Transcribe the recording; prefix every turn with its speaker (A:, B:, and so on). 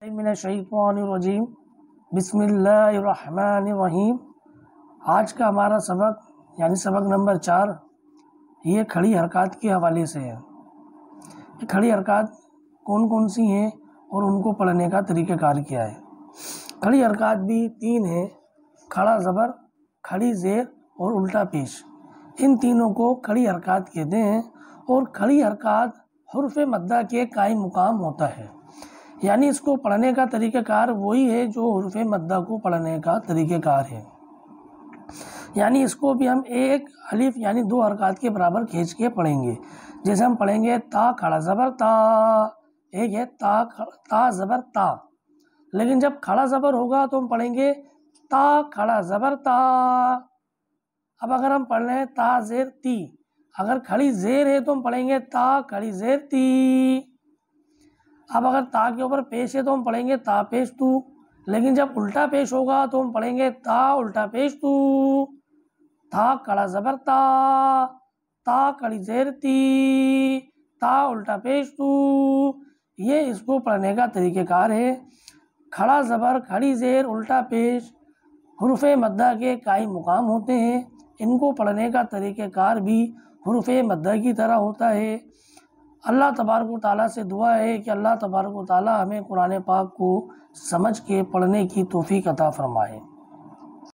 A: من الشیطان الرجیم بسم اللہ الرحمن الرحیم۔ آج کا ہمارا سبق یعنی سبق نمبر 4 یہ کھڑی حرکات کے حوالے سے ہے۔ یہ کھڑی حرکات کون کون سی ہیں اور ان کو پڑھنے کا طریقہ کار کیا ہے۔ کھڑی حرکات بھی 3 ہیں: کھڑا زبر، کھڑی زیر اور الٹا پیش۔ ان تینوں کو کھڑی حرکات کہتے ہیں اور کھڑی حرکات حرف مدہ کے قائم مقام ہوتا ہے، یعنی اس کو پڑھنے کا طریقہ کار وہی ہے جو حرف مدہ کو پڑھنے کا طریقہ کار ہے۔ یعنی اس کو بھی ہم ایک الف یعنی 2 حرکات کے برابر کھینچ کے پڑھیں گے۔ جیسے ہم پڑھیں گے تا کھڑا زبر تا، ایک ہے تا زبر تا، لیکن جب کھڑا زبر ہوگا تو ہم پڑھیں گے تا کھڑا زبر تا۔ اب اگر ہم پڑھ رہے ہیں تا زیر تی، اگر کھڑی زیر ہے تو ہم پڑھیں گے تا کھڑی زیر تی۔ اب اگر تا کے اوپر پیش ہے تو ہم پڑھیں گے تا پیش تو، لیکن جب الٹا پیش ہوگا تو ہم پڑھیں گے تا الٹا پیش تو۔ تا کھڑا زبر تا، تا کھڑی زیر تی، تا الٹا پیش تو۔ یہ اس کو پڑھنے کا طریقہ کار ہے۔ کھڑا زبر، کھڑی زیر، الٹا پیش حروف مدہ کے قائم مقام ہوتے ہیں۔ ان کو پڑھنے کا طریقہ کار بھی حروف مدہ کی طرح ہوتا ہے۔ اللہ تبارک و تعالیٰ سے دعا ہے کہ اللہ تبارک و تعالیٰ ہمیں قرآن پاک کو سمجھ کے پڑھنے کی توفیق عطا فرمائے۔